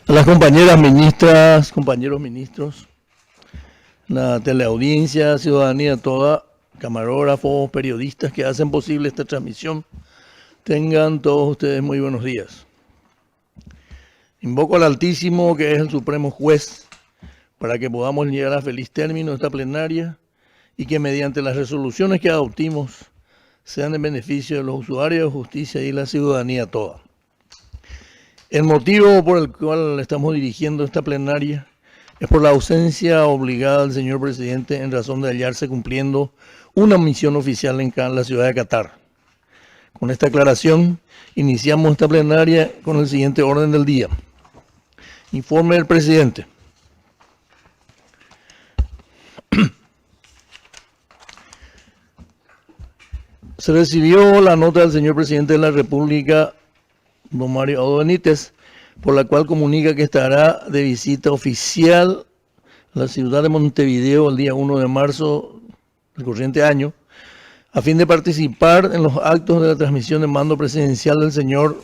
A las compañeras ministras, compañeros ministros, la teleaudiencia, ciudadanía toda, camarógrafos, periodistas que hacen posible esta transmisión, tengan todos ustedes muy buenos días. Invoco al Altísimo, que es el Supremo Juez, para que podamos llegar a feliz término esta plenaria y que mediante las resoluciones que adoptimos sean en beneficio de los usuarios de justicia y la ciudadanía toda. El motivo por el cual estamos dirigiendo esta plenaria es por la ausencia obligada del señor presidente en razón de hallarse cumpliendo una misión oficial en la ciudad de Qatar. Con esta aclaración, iniciamos esta plenaria con el siguiente orden del día. Informe del presidente. Se recibió la nota del señor presidente de la República, don Mario Abdo Benítez, por la cual comunica que estará de visita oficial a la ciudad de Montevideo el día 1 de marzo del corriente año, a fin de participar en los actos de la transmisión de mando presidencial del señor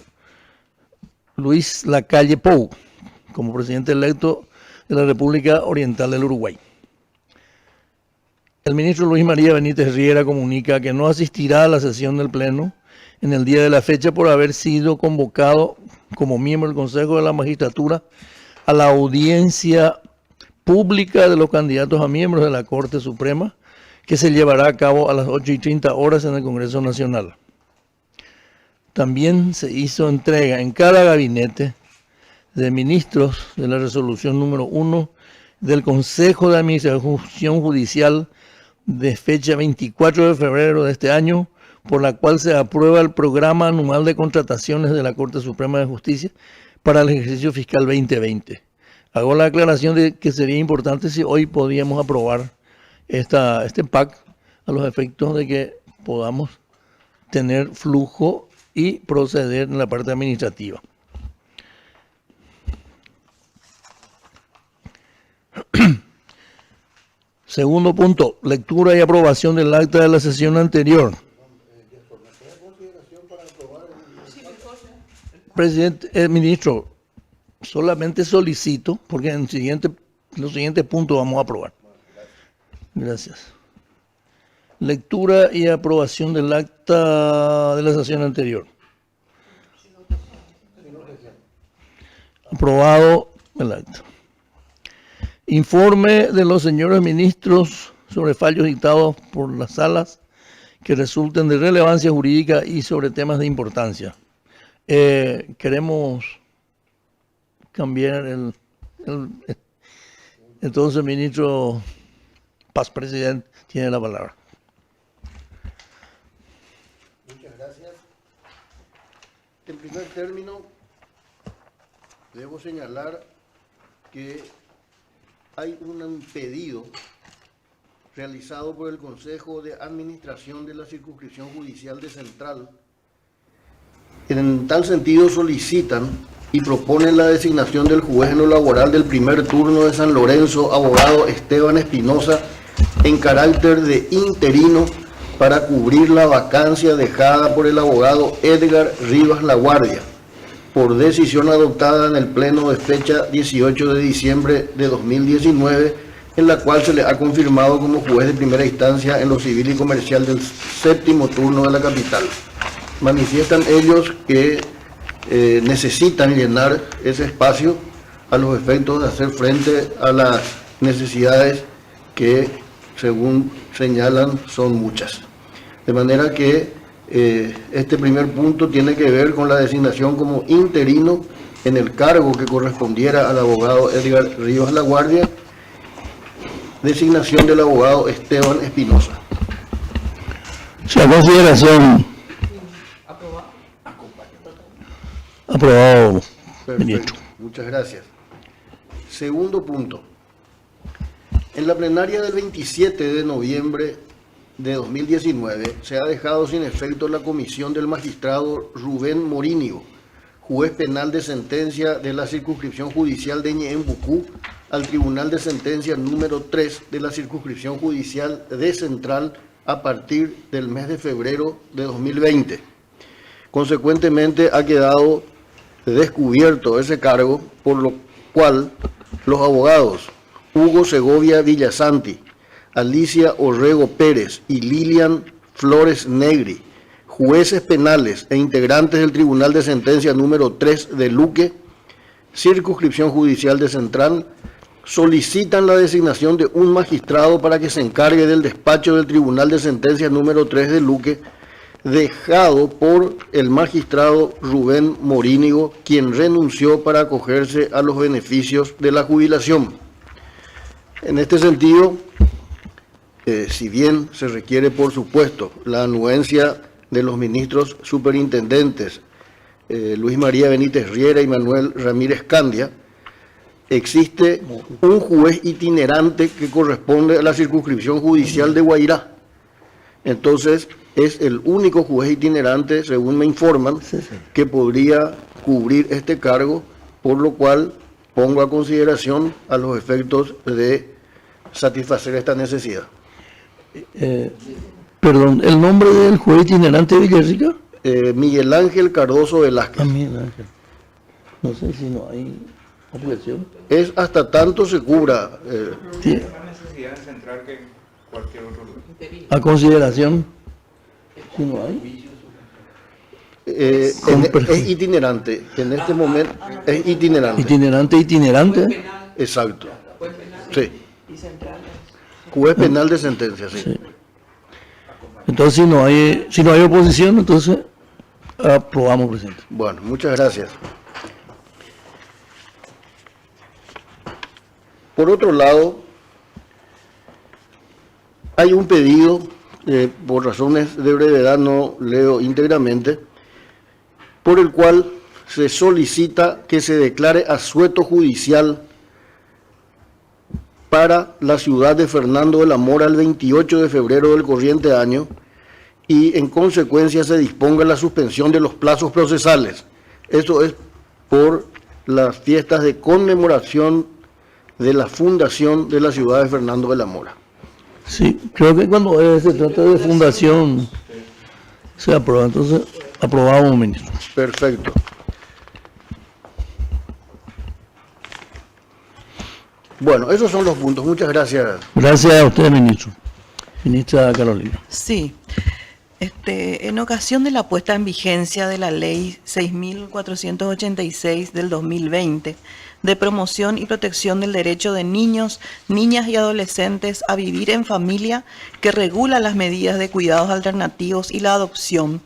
Luis Lacalle Pou, como presidente electo de la República Oriental del Uruguay. El ministro Luis María Benítez Riera comunica que no asistirá a la sesión del Pleno en el día de la fecha por haber sido convocado como miembro del Consejo de la Magistratura a la audiencia pública de los candidatos a miembros de la Corte Suprema, que se llevará a cabo a las 8:30 en el Congreso Nacional. También se hizo entrega en cada gabinete de ministros de la resolución número 1 del Consejo de Administración Judicial de fecha 24 de febrero de este año, por la cual se aprueba el programa anual de contrataciones de la Corte Suprema de Justicia para el ejercicio fiscal 2020. Hago la aclaración de que sería importante si hoy podíamos aprobar este PAC a los efectos de que podamos tener flujo y proceder en la parte administrativa. Segundo punto, lectura y aprobación del acta de la sesión anterior. Presidente, ministro, solamente solicito, porque en los siguientes puntos vamos a aprobar. Gracias. Lectura y aprobación del acta de la sesión anterior. Aprobado el acta. Informe de los señores ministros sobre fallos dictados por las salas que resulten de relevancia jurídica y sobre temas de importancia. Queremos cambiar entonces, ministro Paz, presidente, tiene la palabra. Muchas gracias. En primer término, debo señalar que hay un pedido realizado por el Consejo de Administración de la Circunscripción Judicial de Central. En tal sentido solicitan y proponen la designación del juez en lo laboral del primer turno de San Lorenzo, abogado Esteban Espinosa, en carácter de interino para cubrir la vacancia dejada por el abogado Edgar Rivas Laguardia, por decisión adoptada en el Pleno de fecha 18 de diciembre de 2019, en la cual se le ha confirmado como juez de primera instancia en lo civil y comercial del séptimo turno de la capital. Manifiestan ellos que necesitan llenar ese espacio a los efectos de hacer frente a las necesidades que, según señalan, son muchas. De manera que este primer punto tiene que ver con la designación como interino en el cargo que correspondiera al abogado Edgar Rivas Laguardia, designación del abogado Esteban Espinosa. Su consideración. Aprobado. Perfecto, muchas gracias. Segundo punto. En la plenaria del 27 de noviembre de 2019 se ha dejado sin efecto la comisión del magistrado Rubén Morinio, juez penal de sentencia de la circunscripción judicial de Ñeembucú, al Tribunal de Sentencia número 3 de la circunscripción judicial de Central a partir del mes de febrero de 2020. Consecuentemente ha quedado descubierto ese cargo, por lo cual los abogados Hugo Segovia Villasanti, Alicia Orrego Pérez y Lilian Flores Negri, jueces penales e integrantes del Tribunal de Sentencia número 3 de Luque, Circunscripción Judicial de Central, solicitan la designación de un magistrado para que se encargue del despacho del Tribunal de Sentencia número 3 de Luque, dejado por el magistrado Rubén Morínigo, quien renunció para acogerse a los beneficios de la jubilación. En este sentido, si bien se requiere, por supuesto, la anuencia de los ministros superintendentes Luis María Benítez Riera y Manuel Ramírez Candia, existe un juez itinerante que corresponde a la circunscripción judicial de Guairá. Entonces, es el único juez itinerante, según me informan, que podría cubrir este cargo, por lo cual pongo a consideración a los efectos de satisfacer esta necesidad. Perdón, ¿el nombre del juez itinerante de Villarrica? Miguel Ángel Cardoso Velázquez. Miguel Ángel. No sé si no hay objeción. Es hasta tanto se cubra. Sí. Más necesidad de central que cualquier otro lugar. A consideración, si no hay. Es itinerante. En este momento es itinerante. Itinerante. Exacto. Sí. Juez penal de sentencia, sí. Sí. Entonces, si no hay oposición, entonces aprobamos, presidente. Bueno, muchas gracias. Por otro lado, hay un pedido, por razones de brevedad no leo íntegramente, por el cual se solicita que se declare asueto judicial para la ciudad de Fernando de la Mora el 28 de febrero del corriente año y en consecuencia se disponga la suspensión de los plazos procesales. Eso es por las fiestas de conmemoración de la fundación de la ciudad de Fernando de la Mora. Sí, creo que cuando se trata de fundación se aprueba, entonces aprobamos, ministro. Perfecto. Bueno, esos son los puntos. Muchas gracias. Gracias a usted, ministro. Ministra Carolina. Sí. En ocasión de la puesta en vigencia de la Ley 6.486 del 2020 de promoción y protección del derecho de niños, niñas y adolescentes a vivir en familia, que regula las medidas de cuidados alternativos y la adopción,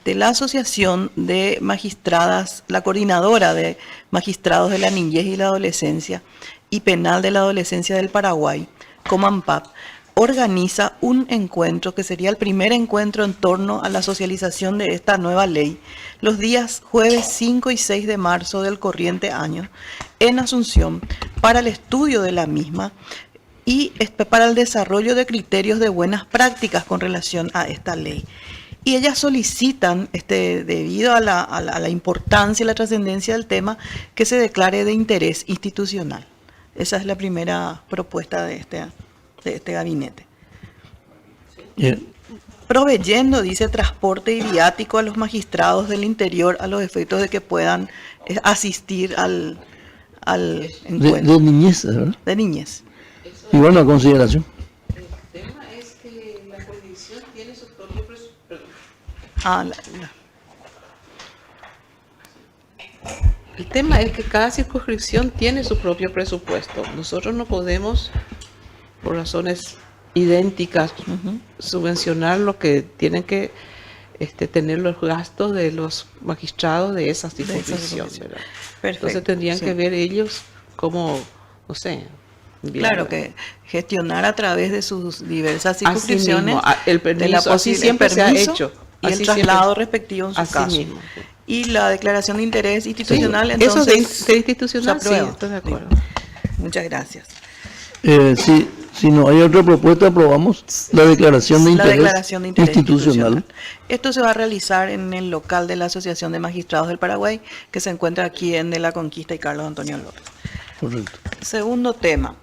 la Asociación de Magistradas, la Coordinadora de Magistrados de la Niñez y la Adolescencia y Penal de la Adolescencia del Paraguay, Comanpap, organiza un encuentro que sería el primer encuentro en torno a la socialización de esta nueva ley, los días jueves 5 y 6 de marzo del corriente año, en Asunción, para el estudio de la misma y para el desarrollo de criterios de buenas prácticas con relación a esta ley. Y ellas solicitan, debido a la importancia y la trascendencia del tema, que se declare de interés institucional. Esa es la primera propuesta de este gabinete. Bien. Proveyendo, dice, transporte y viático a los magistrados del interior a los efectos de que puedan asistir al encuentro. De niñez, ¿verdad? De niñez. Y bueno, a consideración. El tema es que la jurisdicción tiene su propio presupuesto. El tema es que cada circunscripción tiene su propio presupuesto. Nosotros no podemos, por razones idénticas, subvencionar lo que tienen que tener los gastos de los magistrados de esas circunscripciones, ¿verdad? Perfecto. Entonces tendrían que ver ellos cómo, no sé. Claro, que gestionar a través de sus diversas circunscripciones el permiso, así siempre se ha hecho. Y el traslado respectivo en su caso. Mismo. Y la declaración de interés institucional, Sí, entonces, eso de institucional, se aprueba. sí, estoy de acuerdo. Muchas gracias. Si no hay otra propuesta, aprobamos la declaración de interés, institucional. Esto se va a realizar en el local de la Asociación de Magistrados del Paraguay, que se encuentra aquí en De la Conquista y Carlos Antonio López. Correcto. Segundo tema.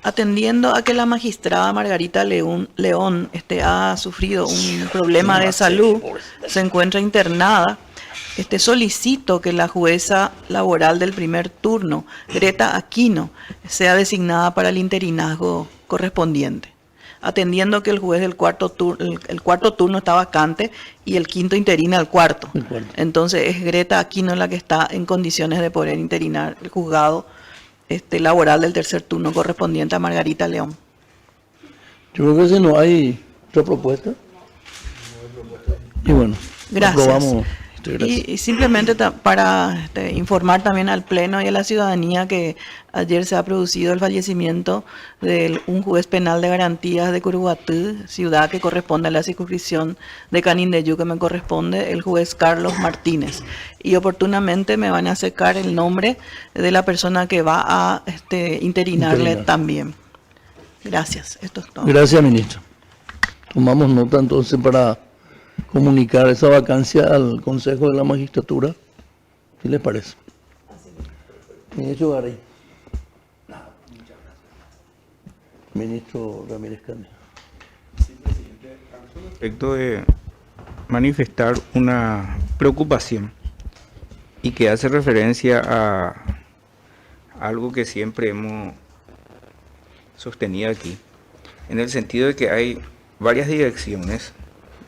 Atendiendo a que la magistrada Margarita León ha sufrido un problema de salud, se encuentra internada, Solicito que la jueza laboral del primer turno, Greta Aquino, sea designada para el interinazgo correspondiente, atendiendo que el juez del cuarto turno está vacante y el quinto interina al cuarto. Entonces es Greta Aquino la que está en condiciones de poder interinar el juzgado laboral del tercer turno correspondiente a Margarita León. Yo creo que si no hay otra propuesta. Y bueno, gracias. Aprobamos. Gracias. Y simplemente para informar también al Pleno y a la ciudadanía que ayer se ha producido el fallecimiento de un juez penal de garantías de Curuguatú, ciudad que corresponde a la circunscripción de Canindeyú, que me corresponde, el juez Carlos Martínez. Y oportunamente me van a sacar el nombre de la persona que va a interinarle también. Gracias, esto es todo. Gracias, ministro. Tomamos nota entonces para comunicar esa vacancia al Consejo de la Magistratura, ¿qué les parece? Ministro Garay. Ministro Ramírez Cándido. Respecto de manifestar una preocupación y que hace referencia a algo que siempre hemos sostenido aquí, en el sentido de que hay varias direcciones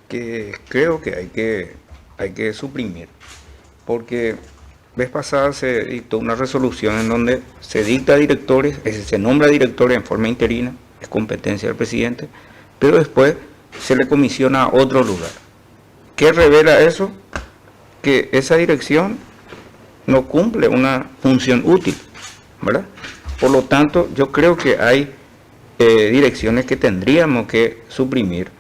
que creo que hay que suprimir, porque vez pasada se dictó una resolución en donde se dicta directores, se nombra directores en forma interina, es competencia del presidente, pero después se le comisiona a otro lugar. ¿Qué revela eso? Que esa dirección no cumple una función útil, ¿verdad? Por lo tanto, yo creo que hay direcciones que tendríamos que suprimir.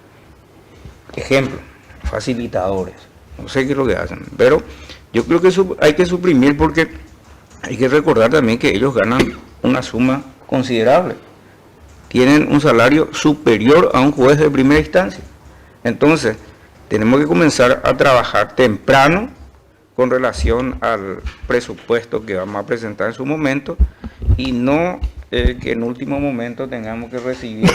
Ejemplo, facilitadores, no sé qué es lo que hacen, pero yo creo que hay que suprimir porque hay que recordar también que ellos ganan una suma considerable, tienen un salario superior a un juez de primera instancia. Entonces, tenemos que comenzar a trabajar temprano con relación al presupuesto que vamos a presentar en su momento y no que en último momento tengamos que recibir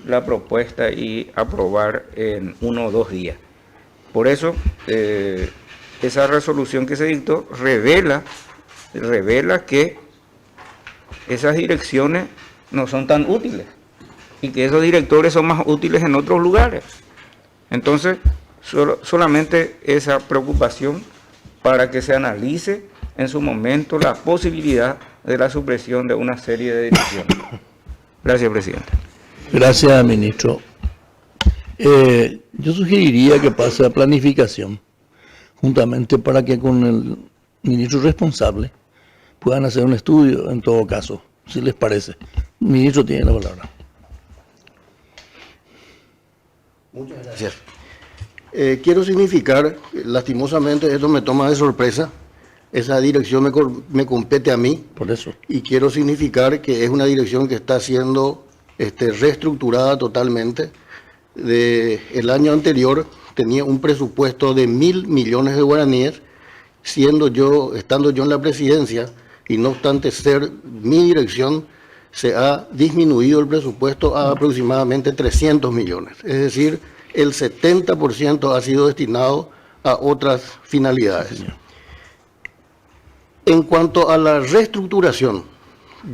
la propuesta y aprobar en 1 o 2 días. Por eso, esa resolución que se dictó revela que esas direcciones no son tan útiles y que esos directores son más útiles en otros lugares. Entonces, solamente esa preocupación para que se analice en su momento la posibilidad de la supresión de una serie de direcciones. Gracias, presidente. Gracias, ministro. Yo sugeriría que pase a planificación, juntamente para que con el ministro responsable puedan hacer un estudio, en todo caso, si les parece. El ministro tiene la palabra. Muchas gracias. Quiero significar, lastimosamente esto me toma de sorpresa, esa dirección me compete a mí. Por eso. Y quiero significar que es una dirección que está siendo reestructurada totalmente. El año anterior tenía un presupuesto de 1.000 millones de guaraníes, estando yo en la presidencia, y no obstante ser mi dirección, se ha disminuido el presupuesto a aproximadamente 300 millones. Es decir, el 70% ha sido destinado a otras finalidades. En cuanto a la reestructuración,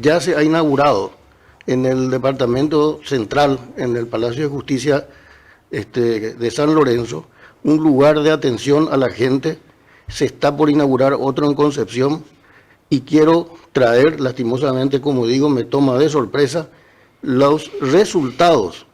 ya se ha inaugurado en el Departamento Central, en el Palacio de Justicia de San Lorenzo, un lugar de atención a la gente. Se está por inaugurar otro en Concepción y quiero traer, lastimosamente, como digo, me toma de sorpresa, los resultados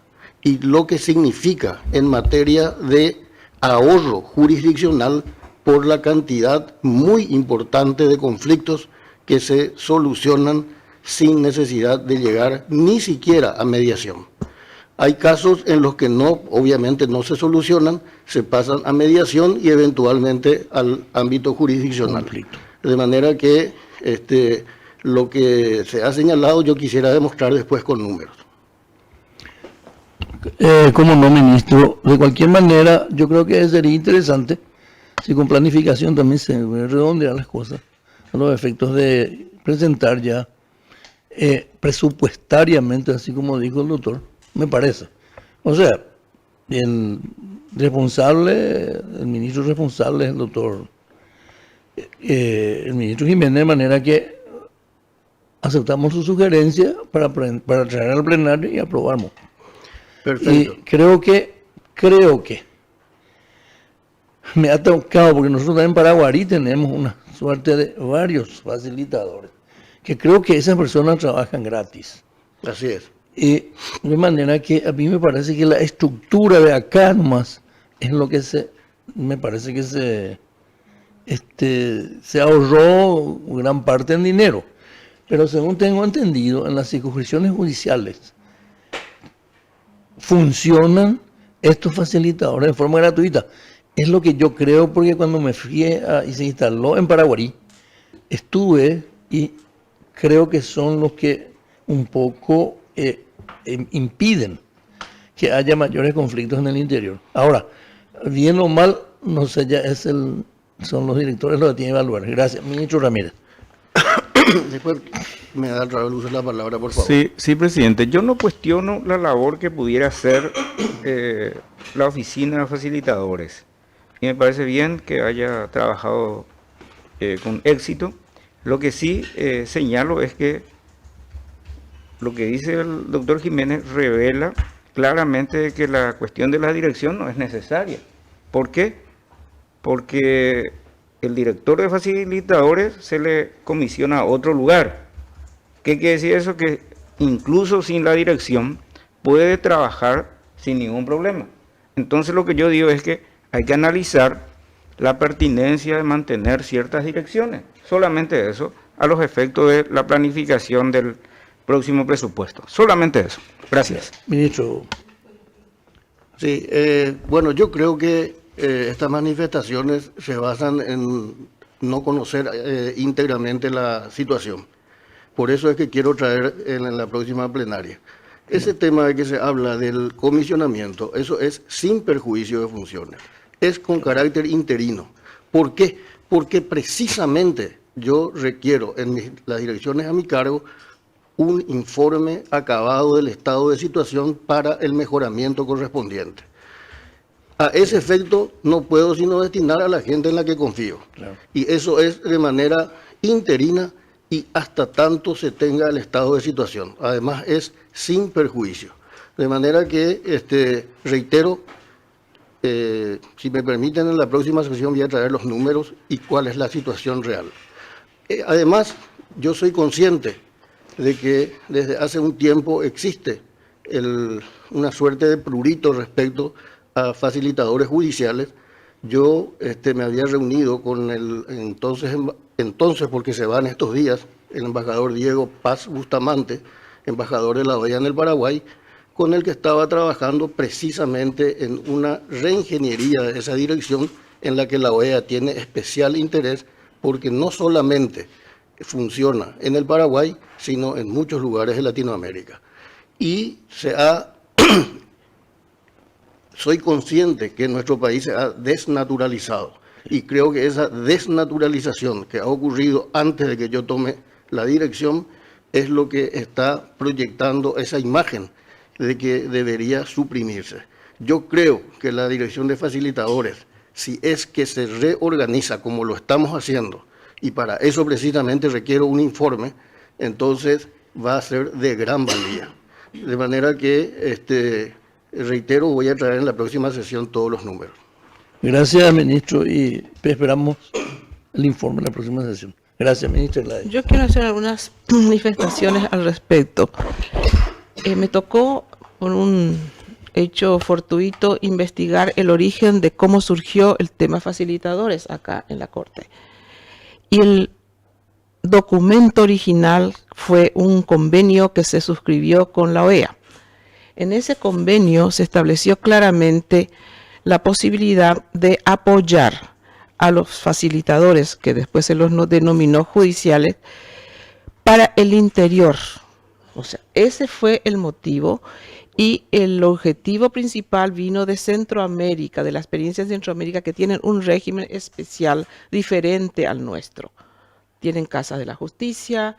y lo que significa en materia de ahorro jurisdiccional por la cantidad muy importante de conflictos que se solucionan sin necesidad de llegar ni siquiera a mediación. Hay casos en los que obviamente no se solucionan, se pasan a mediación y eventualmente al ámbito jurisdiccional. Conflicto. De manera que lo que se ha señalado yo quisiera demostrar después con números. Como no, ministro, de cualquier manera, yo creo que sería interesante si con planificación también se redondean las cosas a los efectos de presentar ya presupuestariamente, así como dijo el doctor, me parece. O sea, el ministro responsable es el doctor el ministro Jiménez, de manera que aceptamos su sugerencia para traer al plenario y aprobamos. Perfecto. Y creo que me ha tocado, porque nosotros en Paraguarí tenemos una suerte de varios facilitadores, que creo que esas personas trabajan gratis. Así es. De manera que a mí me parece que la estructura de acá nomás es lo que me parece que se ahorró gran parte en dinero. Pero según tengo entendido, en las circunscripciones judiciales funcionan estos facilitadores de forma gratuita. Es lo que yo creo, porque cuando me fui y se instaló en Paraguarí, estuve y creo que son los que un poco impiden que haya mayores conflictos en el interior. Ahora, bien o mal, no sé, ya son los directores los que tienen que evaluar. Gracias, ministro Ramírez. Después me da el Raúl, usa la palabra, por favor. Sí, presidente. Yo no cuestiono la labor que pudiera hacer la oficina de facilitadores. Y me parece bien que haya trabajado con éxito. Lo que sí señalo es que lo que dice el doctor Jiménez revela claramente que la cuestión de la dirección no es necesaria. ¿Por qué? Porque el director de facilitadores se le comisiona a otro lugar. ¿Qué quiere decir eso? Que incluso sin la dirección puede trabajar sin ningún problema. Entonces lo que yo digo es que hay que analizar la pertinencia de mantener ciertas direcciones. Solamente eso, a los efectos de la planificación del próximo presupuesto. Solamente eso. Gracias. Ministro. Sí, bueno, yo creo que estas manifestaciones se basan en no conocer íntegramente la situación. Por eso es que quiero traer en la próxima plenaria. Ese tema de que se habla del comisionamiento, eso es sin perjuicio de funciones. Es con carácter interino. ¿Por qué? Porque precisamente yo requiero en las direcciones a mi cargo un informe acabado del estado de situación para el mejoramiento correspondiente. A ese efecto no puedo sino destinar a la gente en la que confío. Claro. Y eso es de manera interina y hasta tanto se tenga el estado de situación. Además es sin perjuicio. De manera que, reitero, si me permiten, en la próxima sesión voy a traer los números y cuál es la situación real. Además, yo soy consciente de que desde hace un tiempo existe una suerte de prurito respecto a facilitadores judiciales. Yo me había reunido con el entonces, porque se van estos días, el embajador Diego Paz Bustamante, embajador de la OEA en el Paraguay, con el que estaba trabajando precisamente en una reingeniería de esa dirección en la que la OEA tiene especial interés, porque no solamente funciona en el Paraguay, sino en muchos lugares de Latinoamérica. Y soy consciente que nuestro país se ha desnaturalizado y creo que esa desnaturalización que ha ocurrido antes de que yo tome la dirección es lo que está proyectando esa imagen de que debería suprimirse. Yo creo que la dirección de facilitadores, si es que se reorganiza como lo estamos haciendo, y para eso precisamente requiero un informe, entonces va a ser de gran valía. De manera que, reitero, voy a traer en la próxima sesión todos los números. Gracias, ministro, y esperamos el informe en la próxima sesión. Gracias, ministro. Yo quiero hacer algunas manifestaciones al respecto. Me tocó, por un hecho fortuito, investigar el origen de cómo surgió el tema facilitadores acá en la Corte. Y el documento original fue un convenio que se suscribió con la OEA. En ese convenio se estableció claramente la posibilidad de apoyar a los facilitadores, que después se los denominó judiciales, para el interior. O sea, ese fue el motivo y el objetivo principal vino de Centroamérica, de la experiencia de Centroamérica, que tienen un régimen especial diferente al nuestro. Tienen casas de la justicia,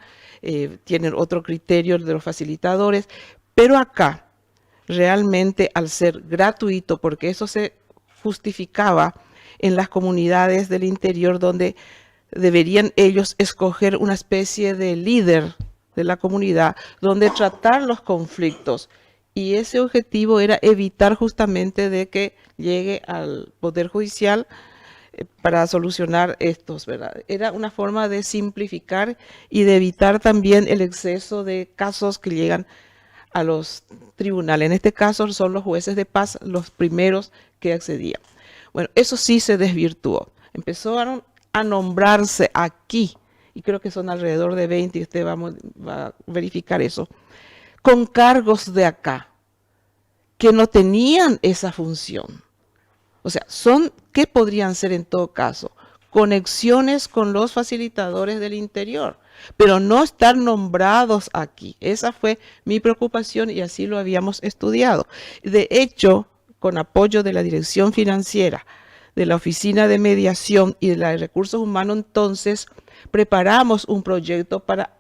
tienen otro criterio de los facilitadores, pero acá realmente al ser gratuito, porque eso se justificaba en las comunidades del interior donde deberían ellos escoger una especie de líder de la comunidad donde tratar los conflictos. Y ese objetivo era evitar justamente de que llegue al Poder Judicial para solucionar estos, ¿verdad? Era una forma de simplificar y de evitar también el exceso de casos que llegan a los tribunales. En este caso son los jueces de paz los primeros que accedían. Bueno, eso sí se desvirtuó. Empezaron a nombrarse aquí, y creo que son alrededor de 20, y usted va a verificar eso, con cargos de acá, que no tenían esa función. O sea, ¿qué podrían ser en todo caso? Conexiones con los facilitadores del interior, pero no estar nombrados aquí. Esa fue mi preocupación y así lo habíamos estudiado. De hecho, con apoyo de la Dirección Financiera, de la Oficina de Mediación y de la de Recursos Humanos, entonces preparamos un proyecto para,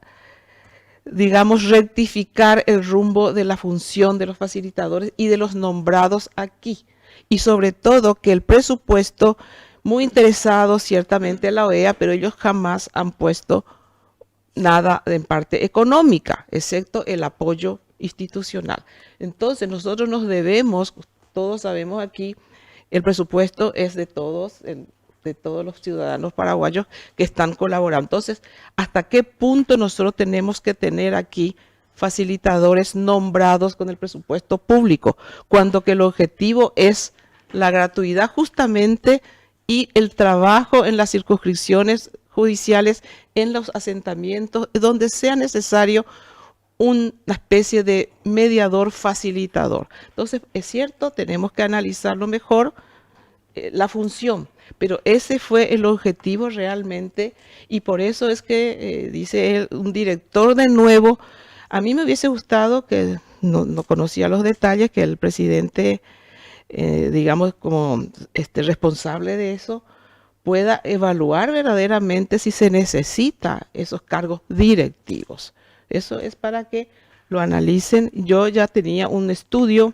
digamos, rectificar el rumbo de la función de los facilitadores y de los nombrados aquí. Y sobre todo que el presupuesto, muy interesado ciertamente en la OEA, pero ellos jamás han puesto nada en parte económica, excepto el apoyo institucional. Entonces nosotros nos debemos, todos sabemos aquí, el presupuesto es de todos los ciudadanos paraguayos que están colaborando. Entonces, ¿hasta qué punto nosotros tenemos que tener aquí facilitadores nombrados con el presupuesto público, cuando que el objetivo es la gratuidad justamente y el trabajo en las circunscripciones judiciales, en los asentamientos, donde sea necesario una especie de mediador facilitador? Entonces, es cierto, tenemos que analizarlo mejor, la función, pero ese fue el objetivo realmente, y por eso es que, dice él, un director de nuevo. A mí me hubiese gustado, que no conocía los detalles, que el presidente, digamos, como responsable de eso, pueda evaluar verdaderamente si se necesita esos cargos directivos. Eso es para que lo analicen. Yo ya tenía un estudio,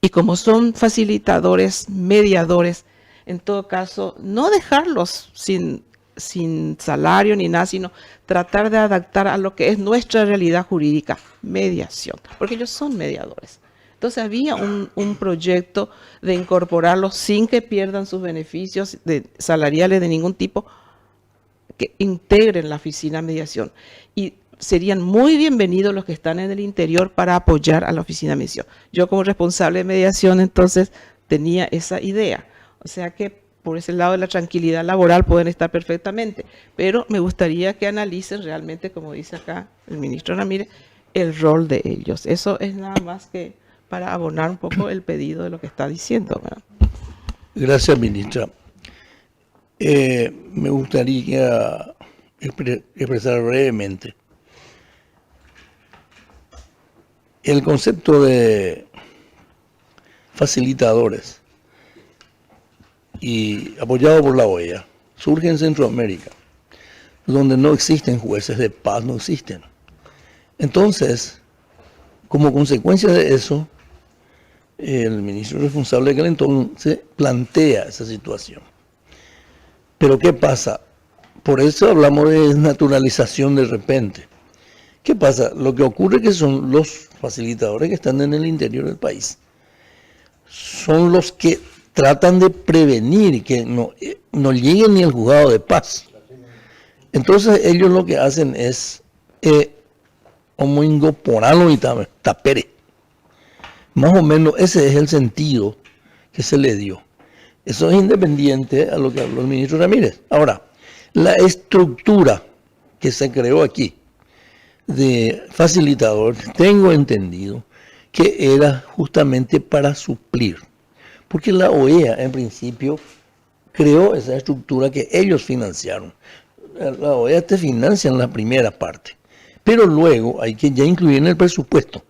y como son facilitadores, mediadores, en todo caso, no dejarlos sin salario ni nada, sino tratar de adaptar a lo que es nuestra realidad jurídica, mediación, porque ellos son mediadores. Entonces había un proyecto de incorporarlos sin que pierdan sus beneficios salariales de ningún tipo, que integren la oficina de mediación. Y serían muy bienvenidos los que están en el interior para apoyar a la oficina de mediación. Yo como responsable de mediación entonces tenía esa idea. O sea que por ese lado de la tranquilidad laboral pueden estar perfectamente, pero me gustaría que analicen realmente, como dice acá el ministro Ramírez, el rol de ellos. Eso es nada más que para abonar un poco el pedido de lo que está diciendo, ¿verdad? Gracias, ministra. Me gustaría expresar brevemente el concepto de facilitadores, y apoyado por la OEA, surge en Centroamérica, donde no existen jueces de paz, no existen. Entonces, como consecuencia de eso, el ministro responsable de aquel entonces plantea esa situación. Pero ¿qué pasa? Por eso hablamos de desnaturalización de repente. ¿Qué pasa? Lo que ocurre es que son los facilitadores que están en el interior del país. Son los que tratan de prevenir que no lleguen ni al juzgado de paz. Entonces ellos lo que hacen es como incorporarlo y tapere. Más o menos ese es el sentido que se le dio. Eso es independiente a lo que habló el ministro Ramírez. Ahora, la estructura que se creó aquí de facilitador, tengo entendido que era justamente para suplir, porque la OEA en principio creó esa estructura que ellos financiaron. La OEA te financia en la primera parte, pero luego hay que ya incluir en el presupuesto.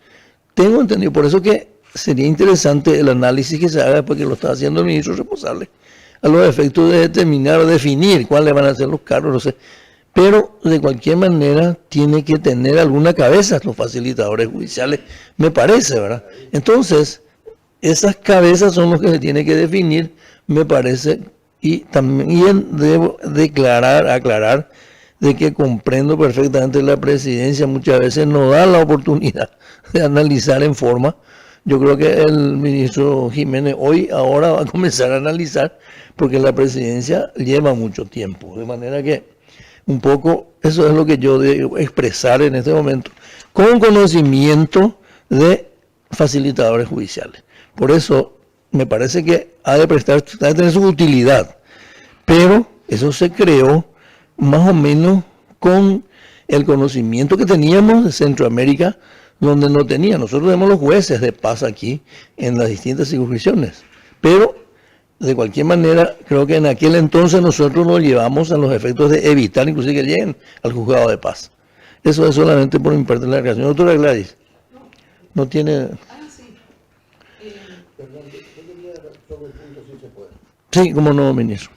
Tengo entendido, por eso que sería interesante el análisis que se haga, porque lo está haciendo el ministro responsable, a los efectos de determinar o definir cuáles van a ser los cargos, no sé. Pero de cualquier manera tiene que tener alguna cabeza los facilitadores judiciales, me parece, ¿verdad? Entonces, esas cabezas son los que se tiene que definir, me parece, Y también debo aclarar de que comprendo perfectamente la presidencia muchas veces no da la oportunidad de analizar en forma. Yo creo que el ministro Jiménez ahora va a comenzar a analizar porque la presidencia lleva mucho tiempo. De manera que un poco eso es lo que yo debo expresar en este momento con conocimiento de facilitadores judiciales. Por eso me parece que ha de tener su utilidad, pero eso se creó más o menos con el conocimiento que teníamos de Centroamérica, donde no tenía. Nosotros tenemos los jueces de paz aquí en las distintas circunscripciones, pero de cualquier manera creo que en aquel entonces nosotros nos llevamos a los efectos de evitar inclusive que lleguen al juzgado de paz. Eso es solamente por mi parte de la aclaración. Doctora Gladys, no tiene... Sí, cómo no, ministro.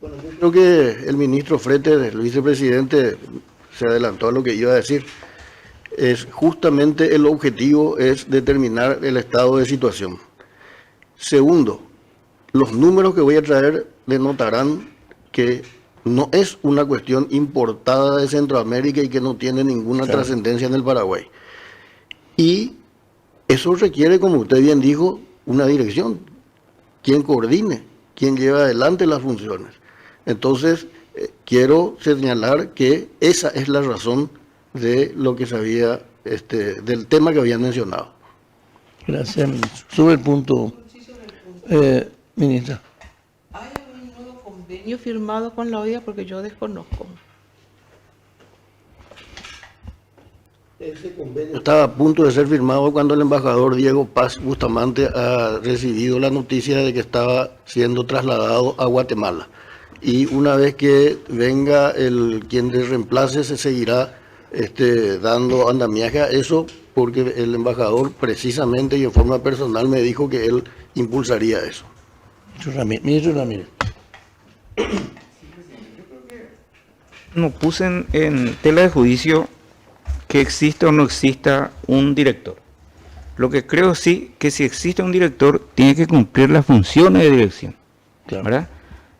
Bueno, yo creo que el ministro Frete, el vicepresidente, se adelantó a lo que iba a decir. Es justamente el objetivo es determinar el estado de situación. Segundo, los números que voy a traer denotarán que no es una cuestión importada de Centroamérica y que no tiene ninguna trascendencia en el Paraguay. Y eso requiere, como usted bien dijo, una dirección, quien coordine, quien lleve adelante las funciones. Entonces, quiero señalar que esa es la razón de lo que se había, del tema que habían mencionado. Gracias, ministro. Sobre el punto, ministra. ¿Hay un nuevo convenio firmado con la OEA? Porque yo desconozco. Ese convenio estaba a punto de ser firmado cuando el embajador Diego Paz Bustamante ha recibido la noticia de que estaba siendo trasladado a Guatemala. Y una vez que venga quien le reemplace, se seguirá dando andamiaje a eso, porque el embajador precisamente y en forma personal me dijo que él impulsaría eso. Ministro Ramírez. No puse en tela de juicio que exista o no exista un director. Lo que creo sí, que si existe un director, tiene que cumplir las funciones de dirección, Claro. ¿verdad?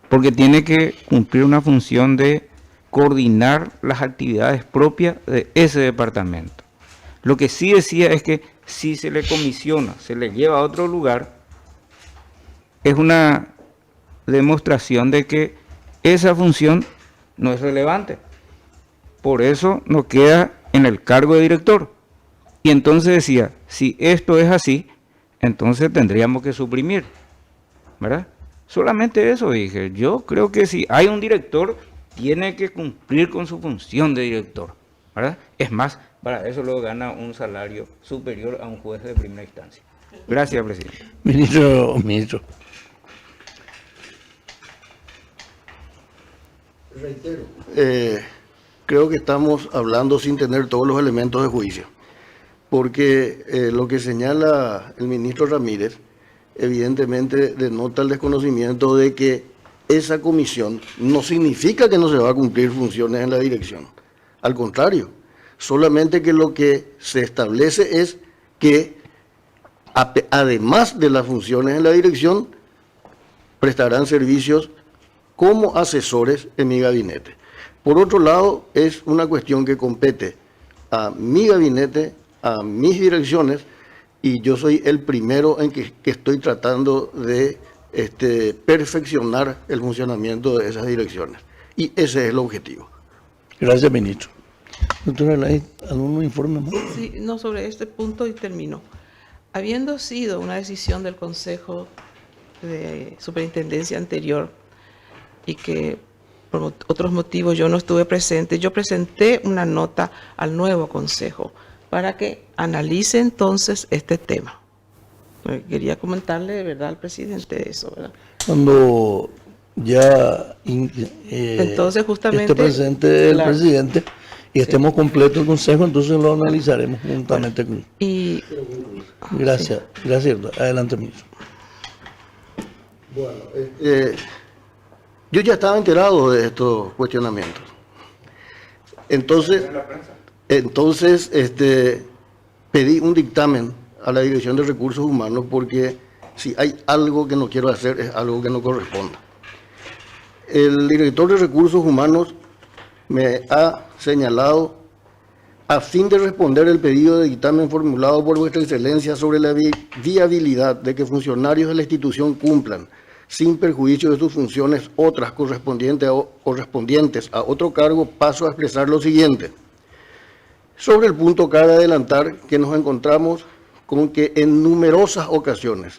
Porque tiene que cumplir una función de coordinar las actividades propias de ese departamento. Lo que sí decía es que si se le comisiona, se le lleva a otro lugar, es una demostración de que esa función no es relevante. Por eso no queda en el cargo de director. Y entonces decía, si esto es así, entonces tendríamos que suprimir, ¿verdad? Solamente eso dije. Yo creo que si hay un director, tiene que cumplir con su función de director, ¿verdad? Es más, para eso luego gana un salario superior a un juez de primera instancia. Gracias, presidente. Ministro. Reitero, creo que estamos hablando sin tener todos los elementos de juicio, porque lo que señala el ministro Ramírez evidentemente denota el desconocimiento de que esa comisión no significa que no se va a cumplir funciones en la dirección. Al contrario, solamente que lo que se establece es que además de las funciones en la dirección, prestarán servicios como asesores en mi gabinete. Por otro lado, es una cuestión que compete a mi gabinete, a mis direcciones, y yo soy el primero en que estoy tratando de perfeccionar el funcionamiento de esas direcciones. Y ese es el objetivo. Gracias, ministro. Doctora Gladys, ¿algún informe más? Sí, no, sobre este punto y termino. Habiendo sido una decisión del Consejo de Superintendencia anterior y que por otros motivos yo no estuve presente, yo presenté una nota al nuevo Consejo para que analice entonces este tema. Quería comentarle de verdad al presidente eso, ¿verdad? Cuando ya Entonces, justamente, esté presente el claro, presidente y estemos completos el consejo, entonces lo analizaremos juntamente con él. y Gracias, gracias. Adelante, ministro. Bueno, yo ya estaba enterado de estos cuestionamientos. Entonces pedí un dictamen a la Dirección de Recursos Humanos porque Si hay algo que no quiero hacer, es algo que no corresponde. El director de Recursos Humanos me ha señalado, a fin de responder el pedido de dictamen formulado por Vuestra Excelencia sobre la viabilidad de que funcionarios de la institución cumplan, sin perjuicio de sus funciones otras correspondientes a otro cargo, paso a expresar lo siguiente. Sobre el punto, cabe adelantar que nos encontramos con que en numerosas ocasiones,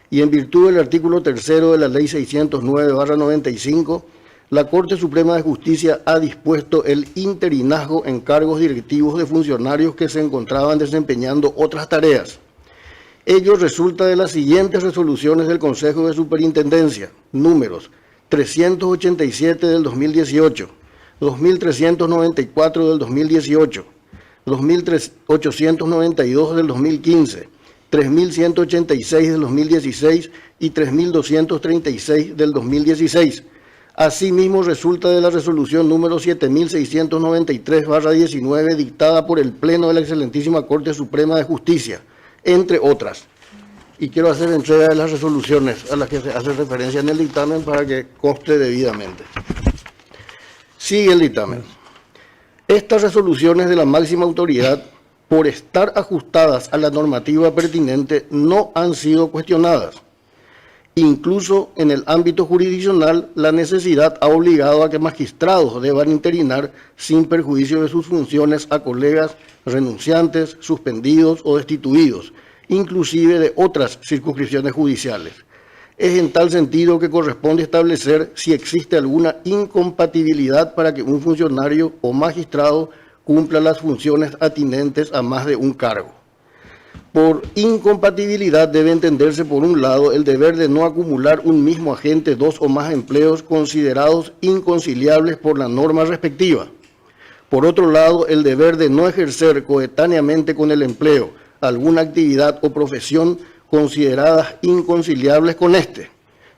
y en virtud del artículo 3 de la Ley 609/95, la Corte Suprema de Justicia ha dispuesto el interinazgo en cargos directivos de funcionarios que se encontraban desempeñando otras tareas. Ello resulta de las siguientes resoluciones del Consejo de Superintendencia, números 387 del 2018, 2394 del 2018, 2892 del 2015, 3186 del 2016 y 3236 del 2016. Asimismo, resulta de la resolución número 7693/19, dictada por el Pleno de la Excelentísima Corte Suprema de Justicia, entre otras. Y quiero hacer entrega de las resoluciones a las que se hace referencia en el dictamen para que conste debidamente. Sigue el dictamen. Estas resoluciones de la máxima autoridad, por estar ajustadas a la normativa pertinente, no han sido cuestionadas. Incluso en el ámbito jurisdiccional, la necesidad ha obligado a que magistrados deban interinar sin perjuicio de sus funciones a colegas renunciantes, suspendidos o destituidos, inclusive de otras circunscripciones judiciales. Es en tal sentido que corresponde establecer si existe alguna incompatibilidad para que un funcionario o magistrado cumpla las funciones atinentes a más de un cargo. Por incompatibilidad debe entenderse, por un lado, el deber de no acumular un mismo agente dos o más empleos considerados inconciliables por la norma respectiva. Por otro lado, el deber de no ejercer coetáneamente con el empleo alguna actividad o profesión consideradas inconciliables con este.